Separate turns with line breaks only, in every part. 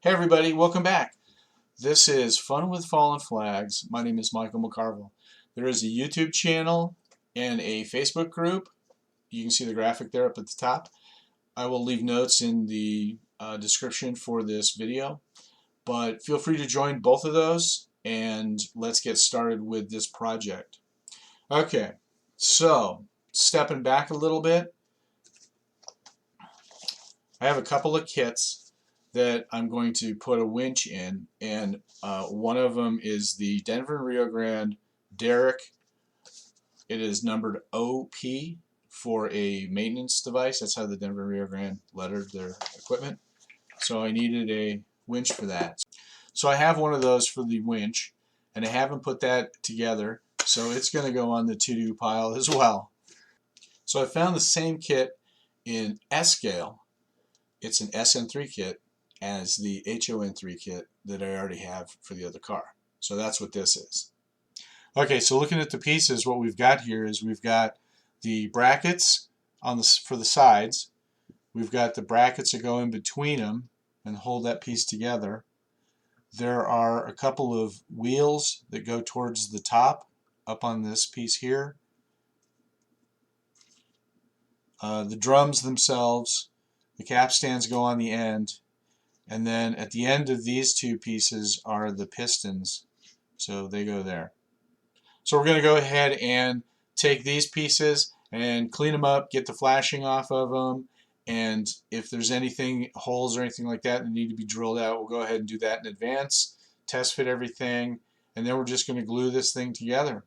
Hey everybody, welcome back. This is Fun with Fallen Flags. My name is Michael McCarville. There is a YouTube channel and a Facebook group. You can see the graphic there up at the top. I will leave notes in the description for this video, but feel free to join both of those and let's get started with this project. Okay, so stepping back a little bit, I have a couple of kits that I'm going to put a winch in, and one of them is the Denver and Rio Grande derrick. It is numbered OP for a maintenance device. That's how the Denver and Rio Grande lettered their equipment. So I needed a winch for that. So I have one of those for the winch, and I haven't put that together, so it's going to go on the to-do pile as well. So I found the same kit in S scale. It's an SN3 kit as the HON3 kit that I already have for the other car. So that's what this is. Okay, so looking at the pieces, what we've got here is we've got the brackets for the sides. We've got the brackets that go in between them and hold that piece together. There are a couple of wheels that go towards the top up on this piece here. The drums themselves, the cap stands go on the end, and then at the end of these two pieces are the pistons, so they go there. So we're going to go ahead and take these pieces and clean them up, get the flashing off of them, and if there's anything, holes or anything like that need to be drilled out, we'll go ahead and do that in advance, test fit everything, and then we're just going to glue this thing together.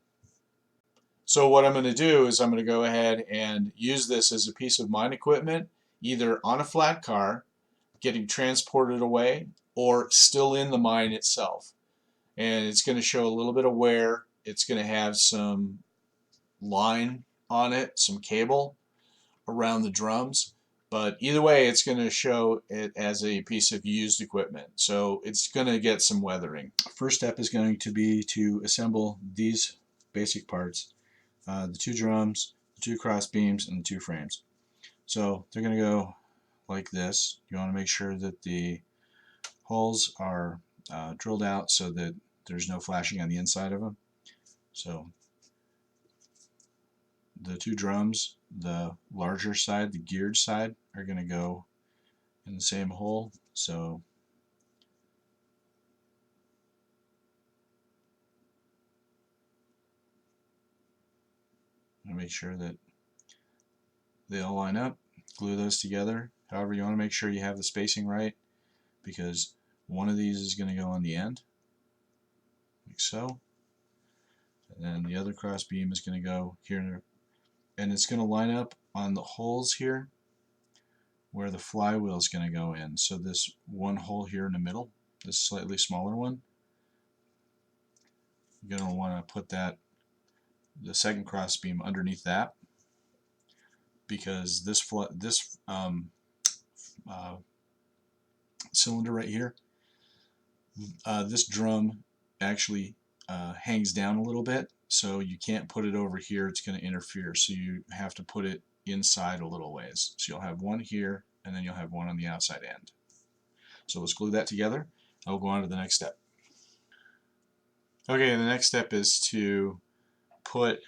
So what I'm going to do is I'm going to go ahead and use this as a piece of mine equipment, either on a flat car, getting transported away, or still in the mine itself. And it's going to show a little bit of wear. It's going to have some line on it, some cable around the drums. But either way, it's going to show it as a piece of used equipment. So it's going to get some weathering. First step is going to be to assemble these basic parts. The two drums, the two cross beams, and the two frames. So they're going to go like this. You want to make sure that the holes are drilled out so that there's no flashing on the inside of them. So the two drums, the larger side, the geared side, are going to go in the same hole. So make sure that they all line up, glue those together. However, you want to make sure you have the spacing right, because one of these is going to go on the end, like so, and then the other cross beam is going to go here, and it's going to line up on the holes here where the flywheel is going to go in. So this one hole here in the middle, this slightly smaller one, you're going to want to put that, the second cross beam, underneath that, because this cylinder right here, this drum actually hangs down a little bit, so you can't put it over here, it's going to interfere, so you have to put it inside a little ways. So you'll have one here, and then you'll have one on the outside end. So let's glue that together. I'll go on to the next step. Okay, the next step is to put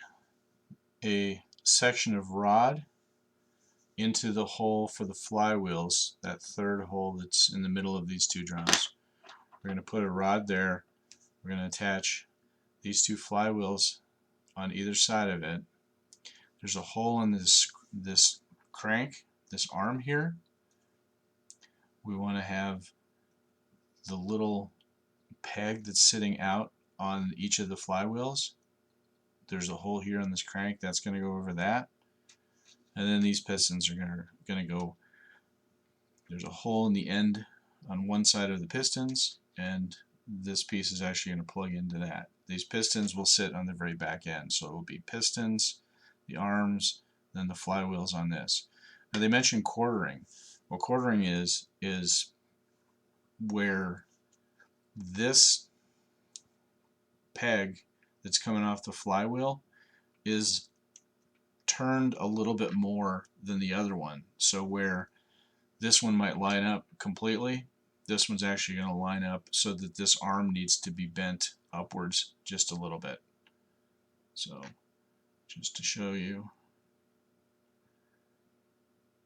a section of rod into the hole for the flywheels, that third hole that's in the middle of these two drums. We're going to put a rod there. We're going to attach these two flywheels on either side of it. There's a hole in this crank, this arm here. We want to have the little peg that's sitting out on each of the flywheels. There's a hole here on this crank that's going to go over that. And then these pistons are going to go, there's a hole in the end on one side of the pistons, and this piece is actually going to plug into that. These pistons will sit on the very back end, so it will be pistons, the arms, then the flywheels on this. Now they mentioned quartering. What quartering is where this peg that's coming off the flywheel is turned a little bit more than the other one. So where this one might line up completely, this one's actually going to line up so that this arm needs to be bent upwards just a little bit. So just to show you,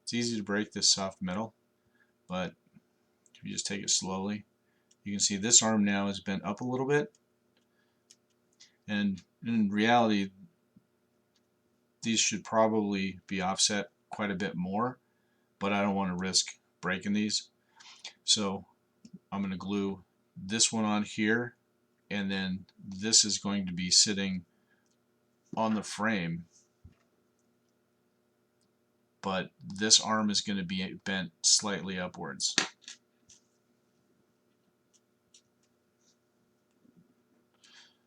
it's easy to break this soft metal, but if you just take it slowly, you can see this arm now is bent up a little bit, and in reality these should probably be offset quite a bit more, but I don't want to risk breaking these. So I'm going to glue this one on here, and then this is going to be sitting on the frame, but this arm is going to be bent slightly upwards.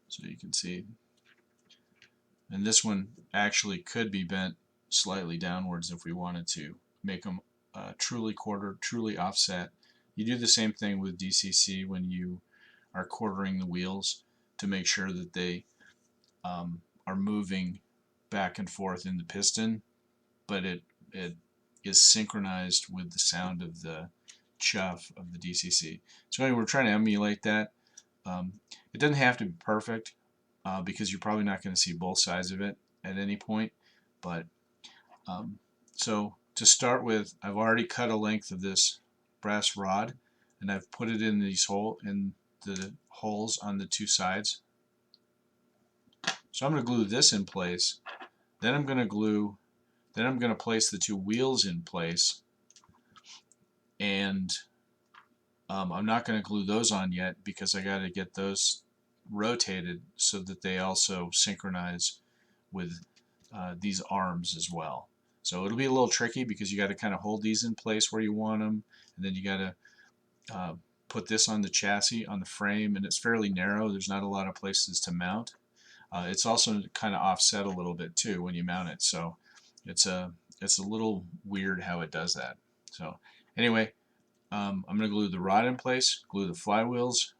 So you can see, and this one actually could be bent slightly downwards if we wanted to make them truly quartered, truly offset. You do the same thing with DCC when you are quartering the wheels to make sure that they are moving back and forth in the piston, but it is synchronized with the sound of the chuff of the DCC. So anyway, we're trying to emulate that. It doesn't have to be perfect because you're probably not going to see both sides of it at any point, but so to start with, I've already cut a length of this brass rod, and I've put it in these the holes on the two sides. So I'm going to glue this in place. Then I'm going to place the two wheels in place, and I'm not going to glue those on yet because I got to get those rotated so that they also synchronize with these arms as well. So it'll be a little tricky because you got to kind of hold these in place where you want them, and then you got to put this on the chassis, on the frame, and it's fairly narrow. There's not a lot of places to mount. It's also kind of offset a little bit too when you mount it, so it's a little weird how it does that. So anyway, I'm going to glue the rod in place, glue the flywheels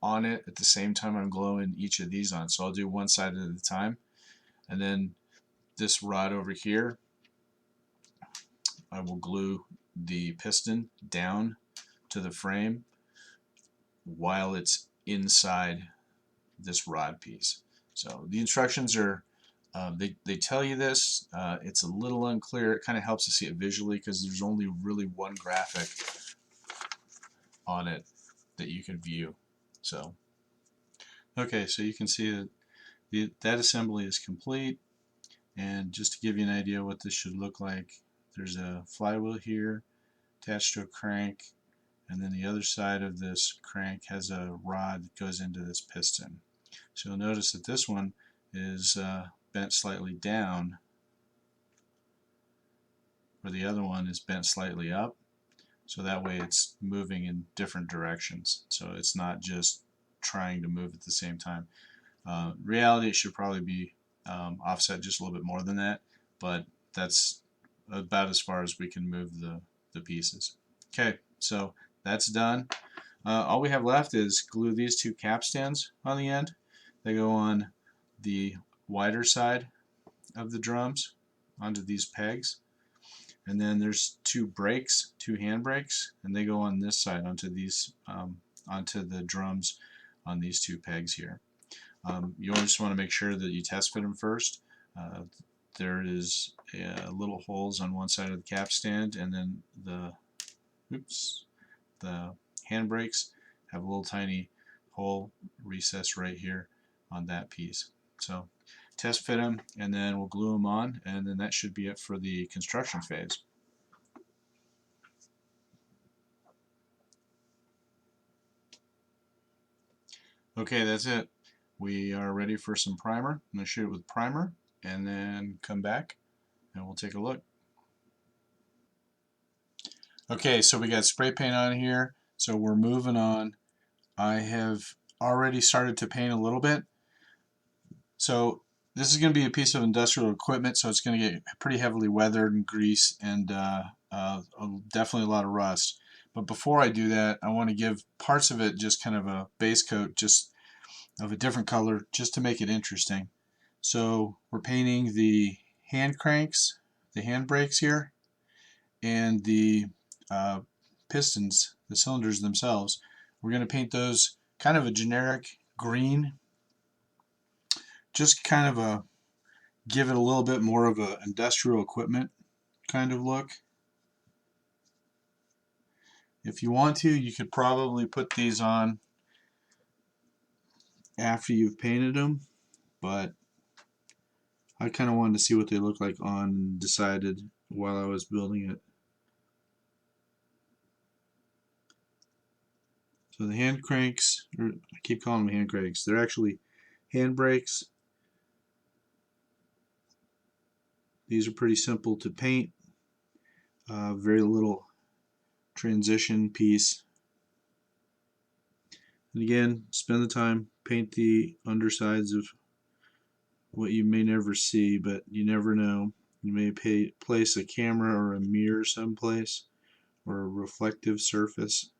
on it at the same time I'm gluing each of these on. So I'll do one side at a time, and then this rod over here, I will glue the piston down to the frame while it's inside this rod piece. So the instructions are, they tell you this, it's a little unclear. It kind of helps to see it visually because there's only really one graphic on it that you can view. So okay, so you can see that that assembly is complete, and just to give you an idea what this should look like, there's a flywheel here attached to a crank, and then the other side of this crank has a rod that goes into this piston. So you'll notice that this one is bent slightly down, where the other one is bent slightly up, so that way it's moving in different directions, so it's not just trying to move at the same time. Reality, it should probably be offset just a little bit more than that, but that's about as far as we can move the pieces. Okay, so that's done. All we have left is glue these two capstans on the end. They go on the wider side of the drums onto these pegs, and then there's two brakes, two hand brakes, and they go on this side onto these onto the drums on these two pegs here. You always want to make sure that you test fit them first. There is little holes on one side of the capstand, and then the hand brakes have a little tiny hole recess right here on that piece. So test fit them, and then we'll glue them on, and then that should be it for the construction phase. Okay, that's it. We are ready for some primer. I'm going to shoot it with primer and then come back and we'll take a look. Okay, so we got spray paint on here, so we're moving on. I have already started to paint a little bit. So this is going to be a piece of industrial equipment, so it's going to get pretty heavily weathered and grease and definitely a lot of rust. But before I do that, I want to give parts of it just kind of a base coat, just of a different color, just to make it interesting. So we're painting the hand cranks, the hand brakes here, and the pistons the cylinders themselves. We're going to paint those kind of a generic green, just kind of a give it a little bit more of a industrial equipment kind of look. If you want to, you could probably put these on after you've painted them, but I kind of wanted to see what they look like on and decided while I was building it. So the hand cranks, or I keep calling them hand cranks, they're actually hand brakes. These are pretty simple to paint, very little transition piece. And again, spend the time, paint the undersides of what you may never see, but you never know. You may place a camera or a mirror someplace, or a reflective surface.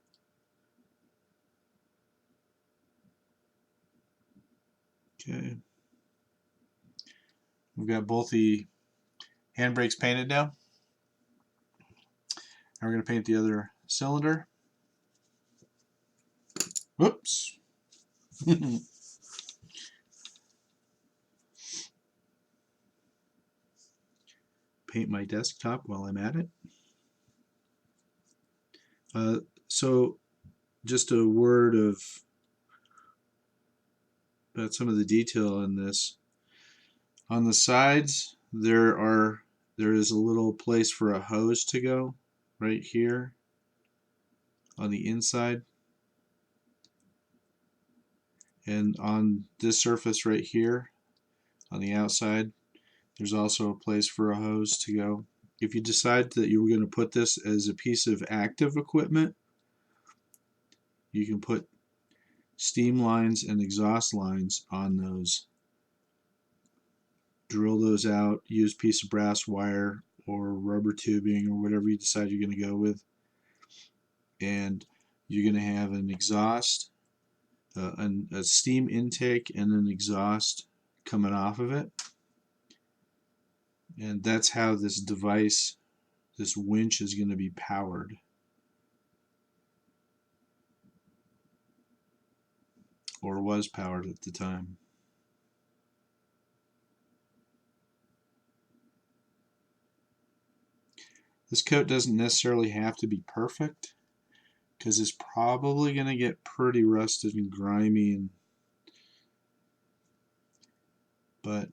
Okay. We've got both the handbrakes painted now. Now we're going to paint the other cylinder. Whoops. Paint my desktop while I'm at it. So just a word about some of the detail in this. On the sides there is a little place for a hose to go right here on the inside, and on this surface right here on the outside there's also a place for a hose to go. If you decide that you were going to put this as a piece of active equipment, you can put steam lines and exhaust lines on those. Drill those out, use a piece of brass wire or rubber tubing or whatever you decide you're going to go with, and you're going to have an exhaust, a steam intake and an exhaust coming off of it. And that's how this device, this winch, is going to be powered. Or was powered at the time. This coat doesn't necessarily have to be perfect, because it's probably going to get pretty rusted and grimy, but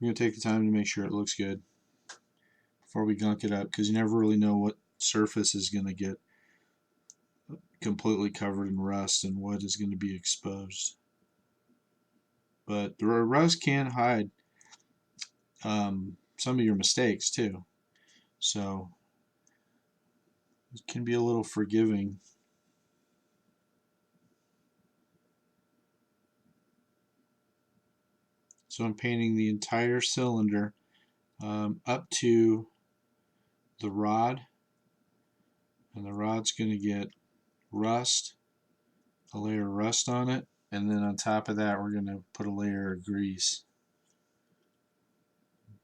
we're going to take the time to make sure it looks good before we gunk it up, because you never really know what surface is going to get completely covered in rust and what is going to be exposed. But the rust can hide some of your mistakes too, so it can be a little forgiving. So I'm painting the entire cylinder up to the rod, and the rod's going to get rust, a layer of rust on it, and then on top of that we're going to put a layer of grease,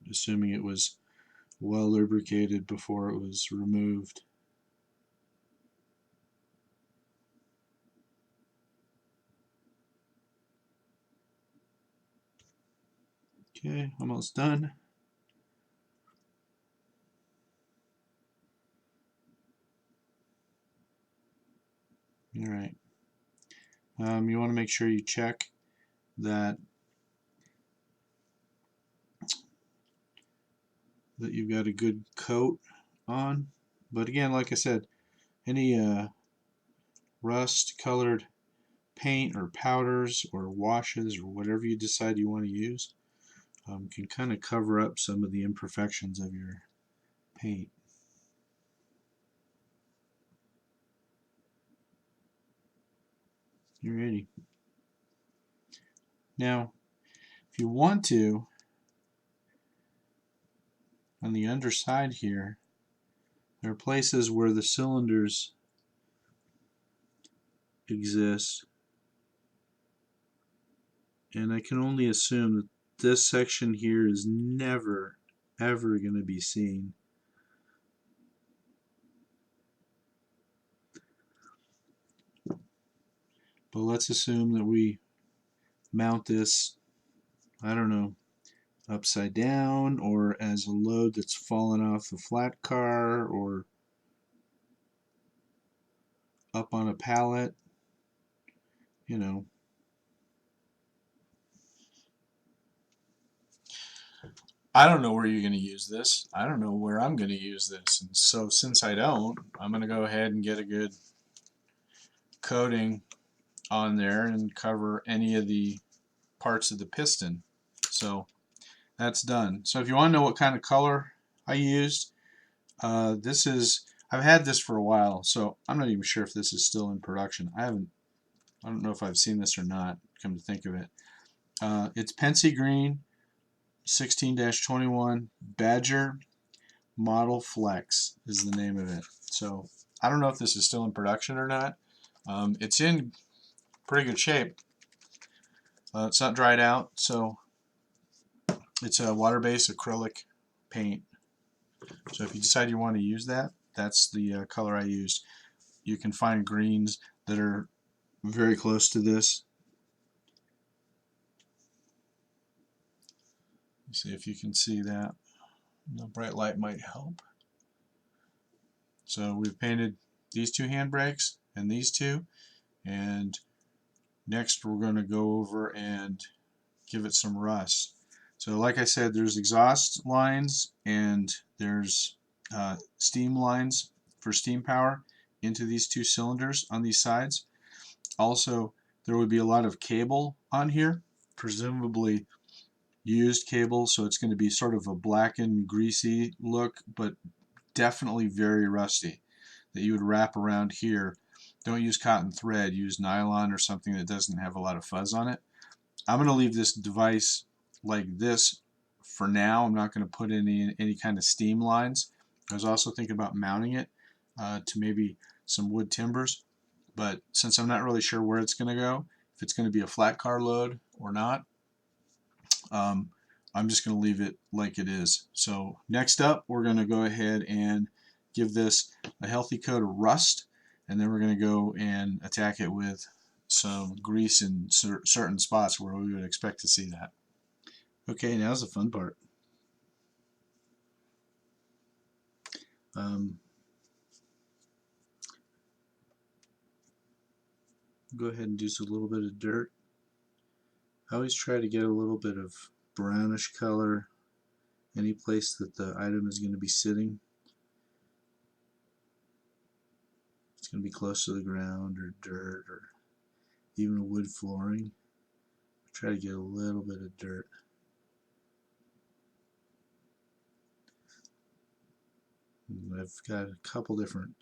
assuming it was well lubricated before it was removed. Okay, almost done. Alright. You want to make sure you check that you've got a good coat on. But again, like I said, any rust colored paint or powders or washes or whatever you decide you want to use can kind of cover up some of the imperfections of your paint. You're ready. Now, if you want to, on the underside here, there are places where the cylinders exist, and I can only assume that this section here is never ever going to be seen. But let's assume that we mount this, I don't know, upside down or as a load that's fallen off the flat car or up on a pallet, you know. I don't know where you're going to use this. I don't know where I'm going to use this. And so since I don't, I'm going to go ahead and get a good coating on there and cover any of the parts of the piston. So that's done. So if you want to know what kind of color I used, this is, I've had this for a while, so I'm not even sure if this is still in production. I don't know if I've seen this or not, come to think of it. It's Pensy Green 16-21 Badger Model Flex is the name of it. So I don't know if this is still in production or not. It's in pretty good shape. It's not dried out, so it's a water-based acrylic paint. So if you decide you want to use that, that's the color I used. You can find greens that are very close to this. See if you can see that. The bright light might help. So we've painted these two handbrakes and these two, and next we're going to go over and give it some rust. So like I said, there's exhaust lines and there's steam lines for steam power into these two cylinders on these sides. Also, there would be a lot of cable on here, presumably used cable, so it's going to be sort of a blackened, greasy look, but definitely very rusty, that you would wrap around here. Don't use cotton thread, use nylon or something that doesn't have a lot of fuzz on it. I'm going to leave this device like this for now. I'm not going to put any kind of steam lines. I was also thinking about mounting it to maybe some wood timbers, but since I'm not really sure where it's going to go, if it's going to be a flat car load or not, I'm just going to leave it like it is. So next up, we're going to go ahead and give this a healthy coat of rust, and then we're going to go and attack it with some grease in certain spots where we would expect to see that. Okay, now's the fun part. Go ahead and do a little bit of dirt. I always try to get a little bit of brownish color any place that the item is going to be sitting. It's going to be close to the ground or dirt or even a wood flooring. Try to get a little bit of dirt. And I've got a couple different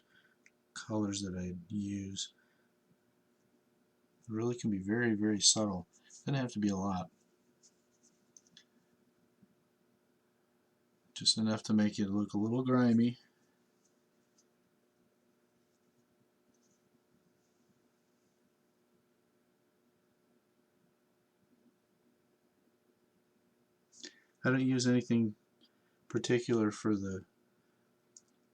colors that I use. It really can be very, very subtle. Doesn't have to be a lot. Just enough to make it look a little grimy. I don't use anything particular for the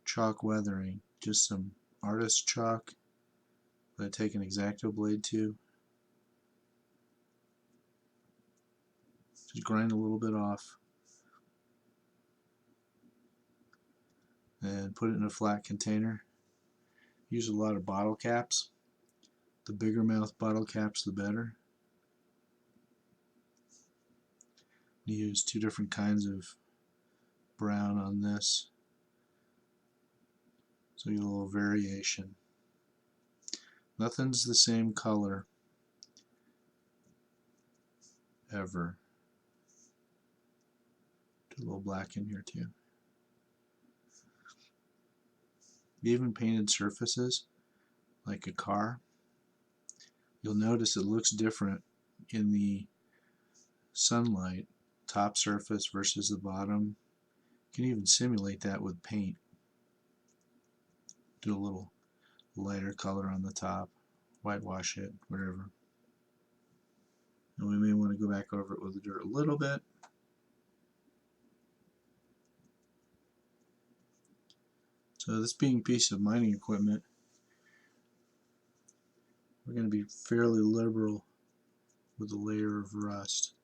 chalk weathering, just some artist chalk that I take an X-Acto blade to. Just grind a little bit off and put it in a flat container. Use a lot of bottle caps. The bigger mouth bottle caps, the better. Use two different kinds of brown on this, so you get a little variation. Nothing's the same color ever. Do a little black in here too. Even painted surfaces, like a car, you'll notice it looks different in the sunlight, top surface versus the bottom. You can even simulate that with paint. Do a little lighter color on the top, whitewash it, whatever. And we may want to go back over it with the dirt a little bit. So this being a piece of mining equipment, we're we're going to be fairly liberal with a layer of rust.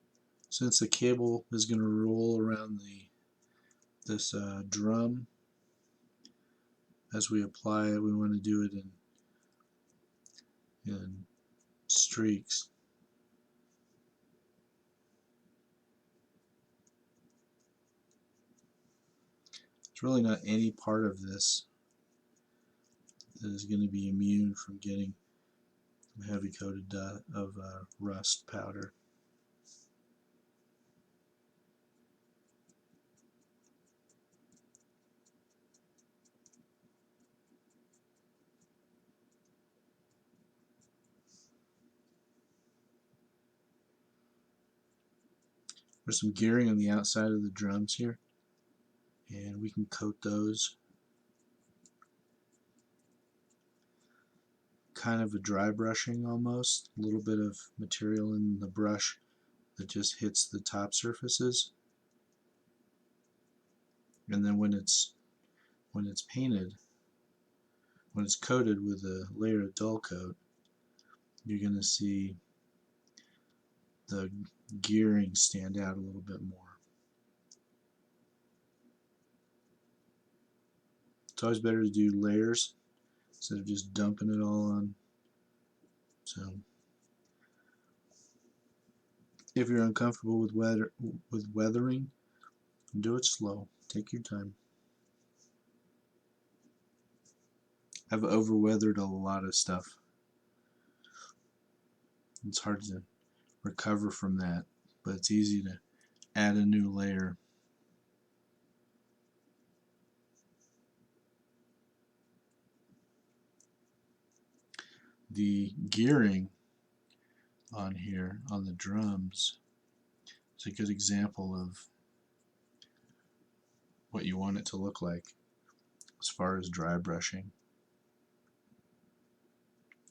Since the cable is going to roll around this drum as we apply it, we want to do it in streaks. There's really not any part of this that is going to be immune from getting heavy coated of rust powder. There's some gearing on the outside of the drums here, and we can coat those. Kind of a dry brushing almost, a little bit of material in the brush that just hits the top surfaces, and then when it's painted, when it's coated with a layer of dull coat, you're going to see the gearing stand out a little bit more. It's always better to do layers instead of just dumping it all on. So if you're uncomfortable with weathering, do it slow. Take your time. I've over-weathered a lot of stuff. It's hard to recover from that, but it's easy to add a new layer. The gearing on here on the drums is a good example of what you want it to look like as far as dry brushing.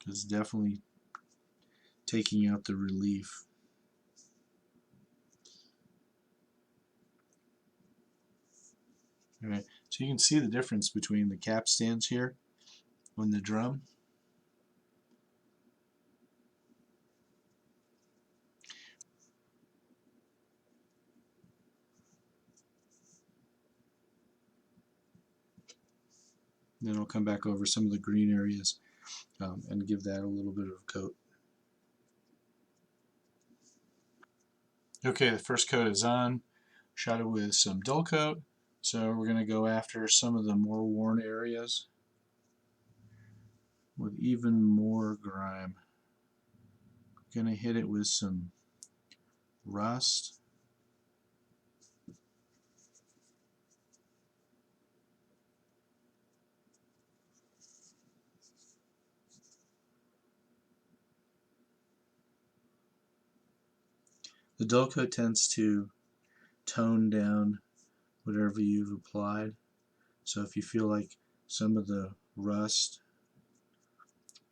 It's definitely taking out the relief. Alright, so you can see the difference between the cap stands here on the drum. Then I'll come back over some of the green areas and give that a little bit of coat. Okay, the first coat is on. Shot it with some dull coat. So we're going to go after some of the more worn areas with even more grime. Going to hit it with some rust. The dull coat tends to tone down whatever you've applied. So if you feel like some of the rust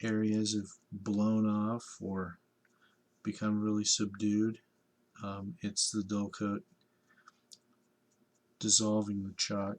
areas have blown off or become really subdued, it's the dull coat dissolving the chalk.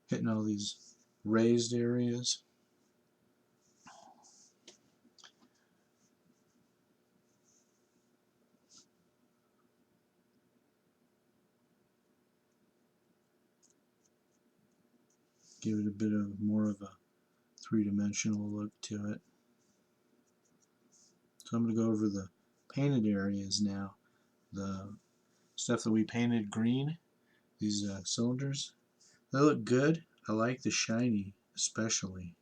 Hitting all these raised areas. Give it a bit of more of a three-dimensional look to it. So I'm going to go over the painted areas now. The stuff that we painted green, these cylinders, they look good. I like the shiny especially.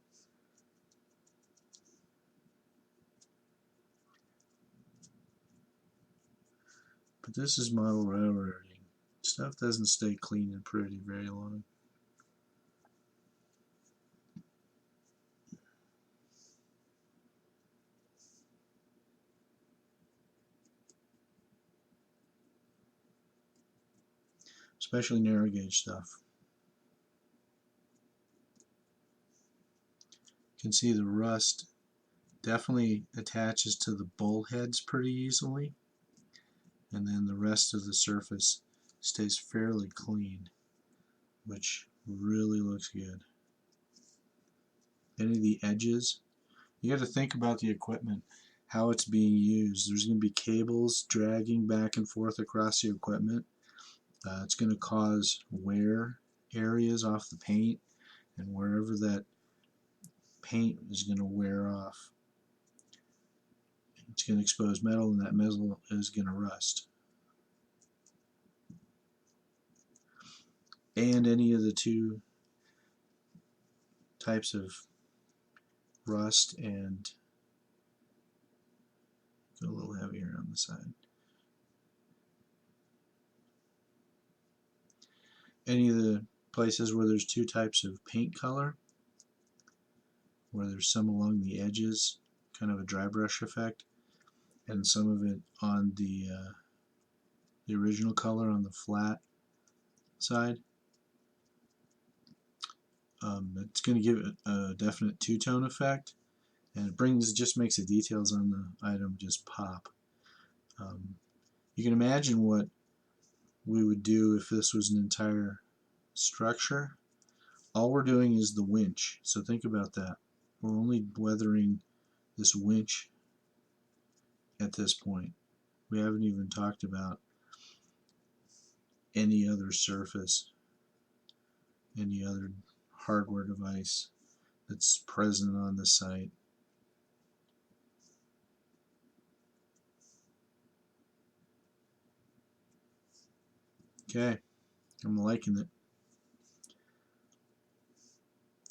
But this is model railroading. Stuff doesn't stay clean and pretty very long. Especially narrow gauge stuff. You can see the rust definitely attaches to the bolt heads pretty easily, and then the rest of the surface stays fairly clean, which really looks good. Any of the edges, you got to think about the equipment, how it's being used. There's going to be cables dragging back and forth across the equipment. It's going to cause wear areas off the paint, and wherever that paint is going to wear off, it's going to expose metal, and that metal is going to rust. And any of the two types of rust, and go a little heavier on the side. Any of the places where there's two types of paint color, where there's some along the edges, kind of a dry brush effect, and some of it on the original color on the flat side. It's going to give it a definite two-tone effect, and it just makes the details on the item just pop. You can imagine what we would do if this was an entire structure. All we're doing is the winch, so think about that. We're only weathering this winch at this point. We haven't even talked about any other surface, any other hardware device that's present on the site. Okay, I'm liking it.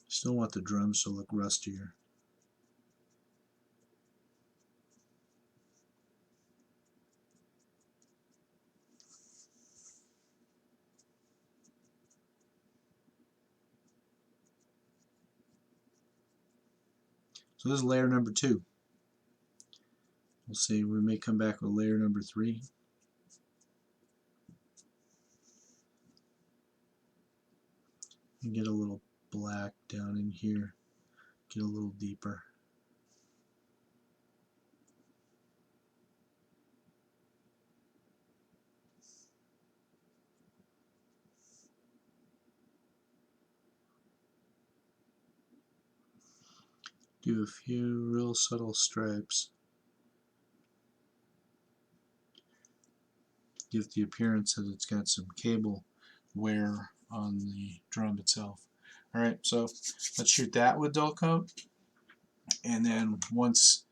Still want the drums to look rustier. So this is layer number 2. We'll see, we may come back with layer number 3. And get a little black down in here, get a little deeper. Do a few real subtle stripes. Give the appearance that it's got some cable wear on the drum itself. Alright, so let's shoot that with dull coat, and then once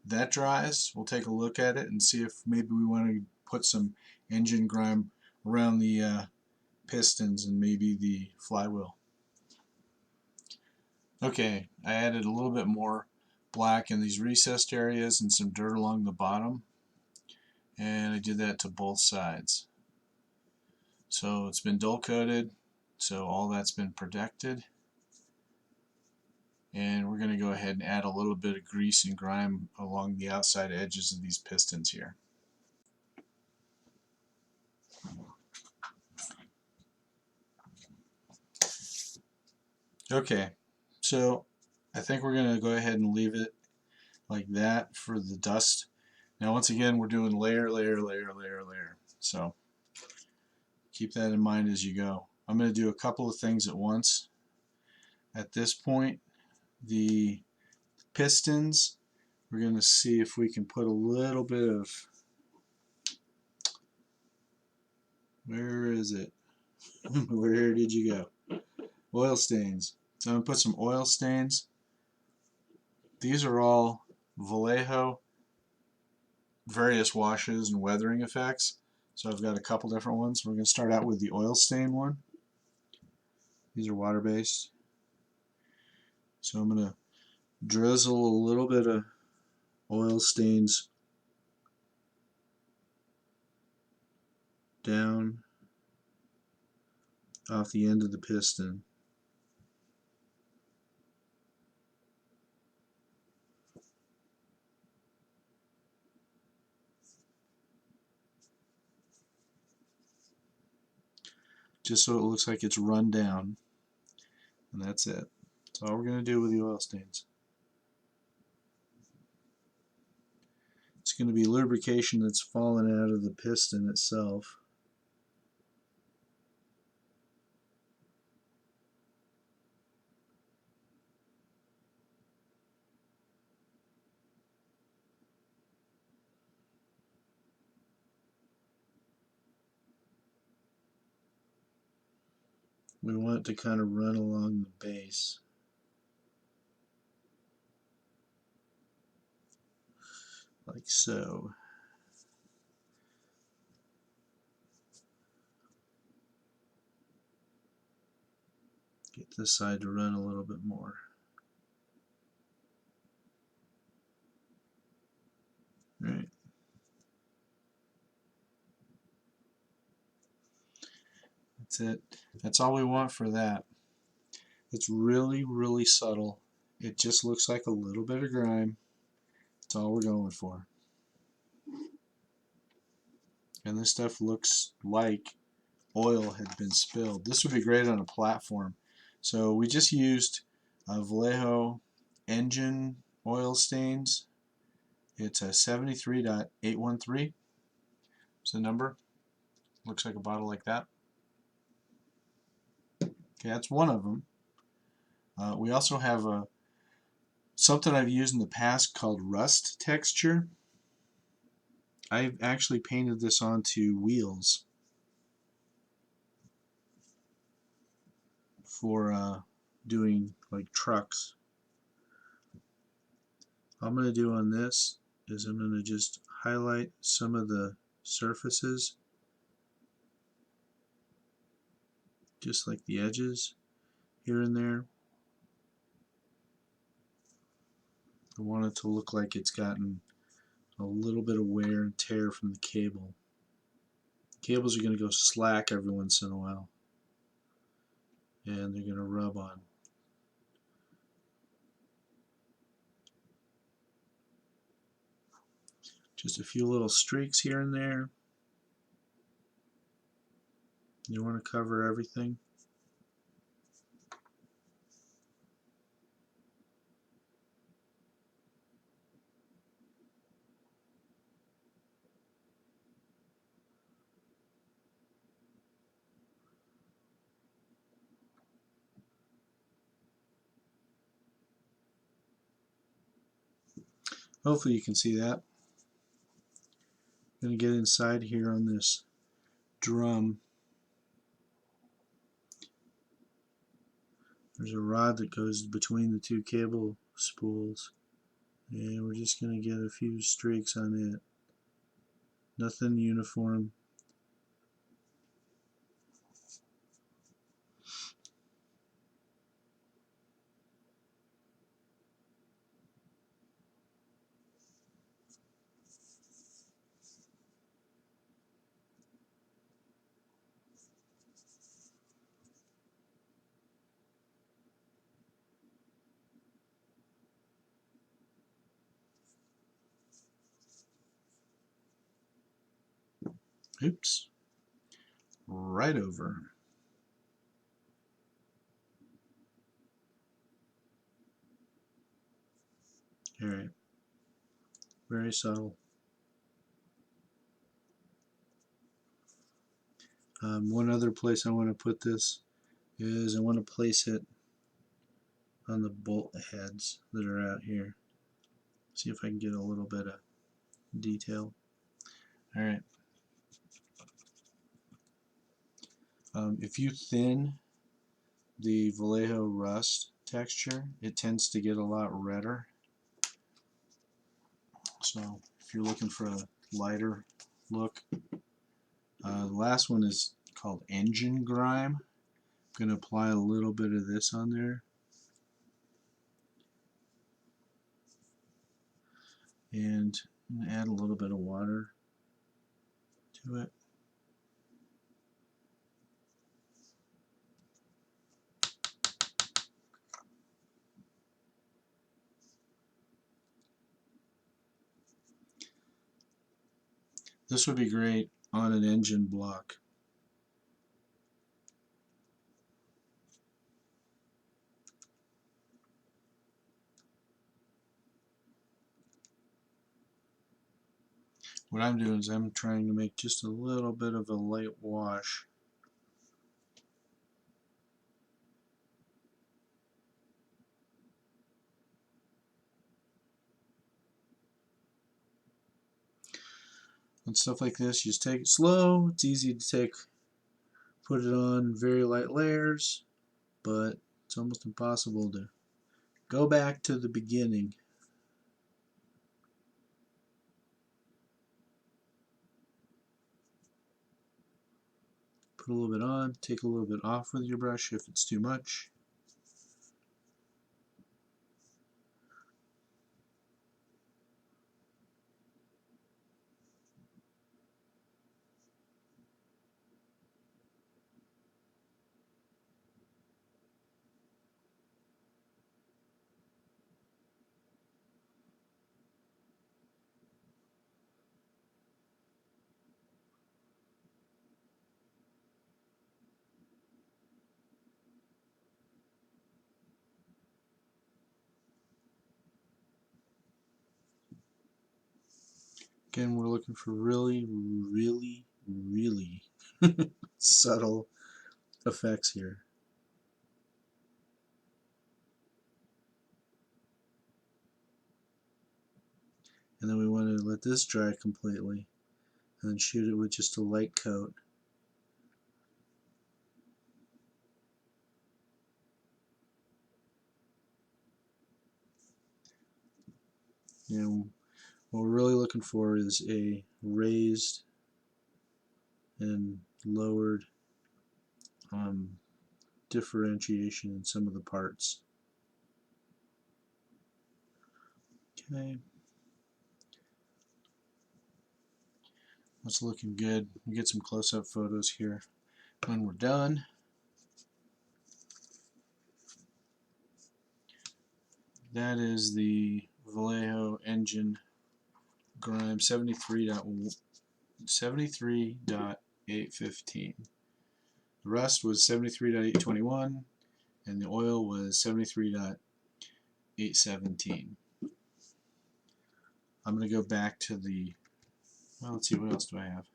that dries, we'll take a look at it and see if maybe we want to put some engine grime around the pistons and maybe the flywheel. Okay, I added a little bit more black in these recessed areas and some dirt along the bottom, and I did that to both sides. So it's been dull coated, so all that's been protected, and we're going to go ahead and add a little bit of grease and grime along the outside edges of these pistons here. Okay, so I think we're going to go ahead and leave it like that for the dust. Now once again, we're doing layer, layer, layer, layer, layer. So keep that in mind as you go. I'm going to do a couple of things at once. At this point, the pistons, we're going to see if we can put a little bit of, where is it? Where did you go? Oil stains. So I'm going to put some oil stains. These are all Vallejo various washes and weathering effects. So I've got a couple different ones. We're going to start out with the oil stain one. These are water based. So I'm going to drizzle a little bit of oil stains down off the end of the piston. Just so it looks like it's run down. And that's it. That's all we're going to do with the oil stains. It's going to be lubrication that's fallen out of the piston itself. We want it to kind of run along the base. Like so. Get this side to run a little bit more. Right. That's it. That's all we want for that. It's really, really subtle. It just looks like a little bit of grime. That's all we're going for. And this stuff looks like oil had been spilled. This would be great on a platform. So we just used Vallejo engine oil stains. It's a 73.813. It's the number. Looks like a bottle like that. Okay, that's one of them. We also have something I've used in the past called rust texture. I've actually painted this onto wheels for doing like trucks. All I'm going to do on this is I'm going to just highlight some of the surfaces, just like the edges here and there. I want it to look like it's gotten a little bit of wear and tear from the cable. Cables are going to go slack every once in a while, and they're going to rub on. Just a few little streaks here and there. You want to cover everything. Hopefully you can see that. I'm going to get inside here on this drum. There's a rod that goes between the two cable spools, and we're just going to get a few streaks on it. Nothing uniform. Oops. Right over. Alright. Very subtle. One other place I want to put this is I want to place it on the bolt heads that are out here. See if I can get a little bit of detail. Alright. If you thin the Vallejo rust texture, it tends to get a lot redder. So if you're looking for a lighter look, the last one is called engine grime. I'm going to apply a little bit of this on there. And I'm going to add a little bit of water to it. This would be great on an engine block. What I'm doing is I'm trying to make just a little bit of a light wash. And stuff like this, you just take it slow. It's easy to put it on very light layers, but it's almost impossible to go back to the beginning. Put a little bit on, take a little bit off with your brush if it's too much. Again, we're looking for really, really, really subtle effects here. And then we want to let this dry completely and then shoot it with just a light coat. And what we're really looking for is a raised and lowered differentiation in some of the parts. Okay, that's looking good. We get some close-up photos here when we're done. That is the Vallejo engine grime 73.815. The rest was 73.821 and the oil was 73.817. I'm going to go back to the, well, let's see, what else do I have?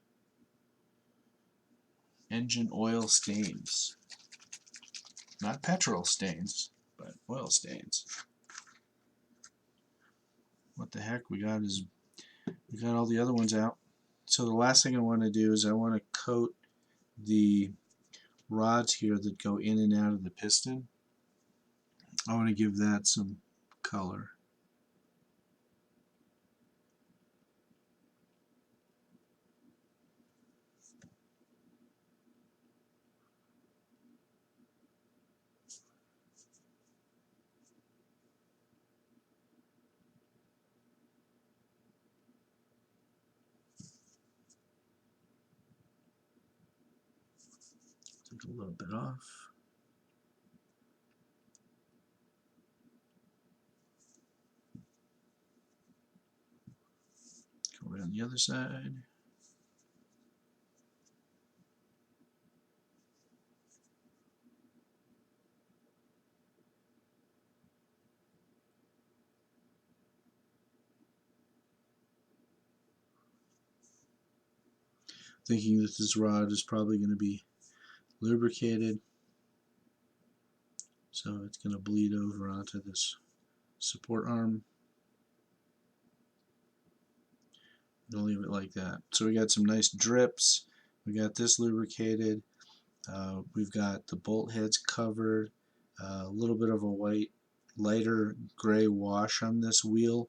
Engine oil stains. Not petrol stains, but oil stains. What the heck, we got all the other ones out. So the last thing I want to do is I want to coat the rods here that go in and out of the piston. I want to give that some color. Take a little bit off. Go around the other side. Thinking that this rod is probably going to be lubricated, so it's going to bleed over onto this support arm. I'll leave it like that. So we got some nice drips. We got this lubricated. We've got the bolt heads covered. A little bit of a white, lighter gray wash on this wheel,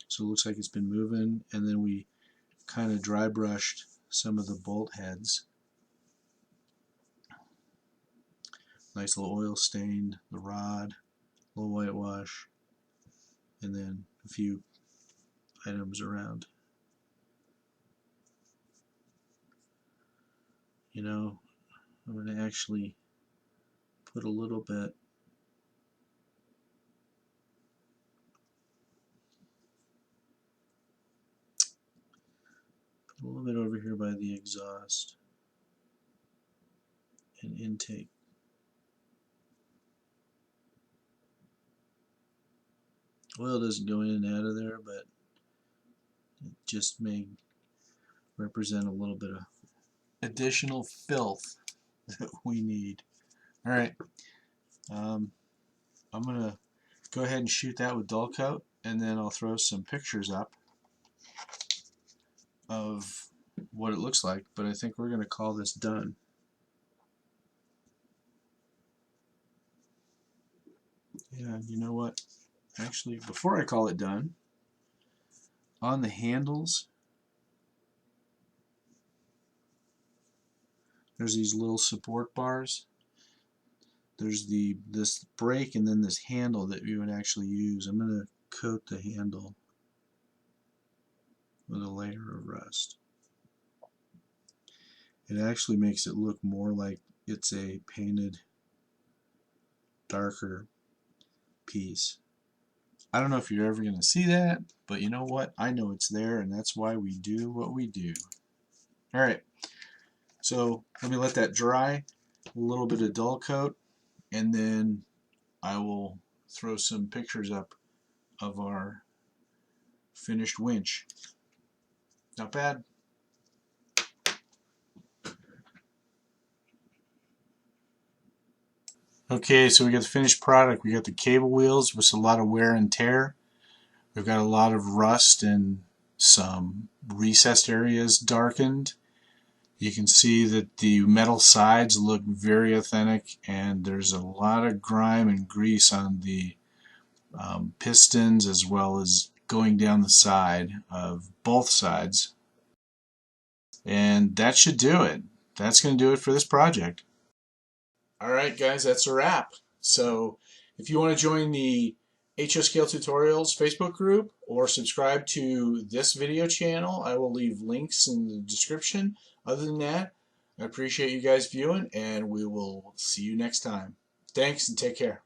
so it looks like it's been moving. And then we kind of dry brushed some of the bolt heads. Nice little oil stain, the rod, a little whitewash, and then a few items around. You know, I'm going to actually put a little bit A little bit over here by the exhaust and intake. Oil doesn't go in and out of there, but it just may represent a little bit of additional filth that we need. Alright, I'm going to go ahead and shoot that with dull coat, and then I'll throw some pictures up of what it looks like, but I think we're going to call this done. And you know what? Actually, before I call it done, on the handles, there's these little support bars. There's this brake and then this handle that we would actually use. I'm going to coat the handle with a layer of rust. It actually makes it look more like it's a painted, darker piece. I don't know if you're ever going to see that, but you know what? I know it's there, and that's why we do what we do. Alright, so let me let that dry, a little bit of dull coat, and then I will throw some pictures up of our finished winch. Not bad. Okay, so we got the finished product. We got the cable wheels with a lot of wear and tear. We've got a lot of rust and some recessed areas darkened. You can see that the metal sides look very authentic, and there's a lot of grime and grease on the pistons as well as going down the side of both sides. And that should do it. That's going to do it for this project. Alright guys, that's a wrap. So if you want to join the HO Scale Tutorials Facebook group or subscribe to this video channel, I will leave links in the description. Other than that, I appreciate you guys viewing, and we will see you next time. Thanks and take care.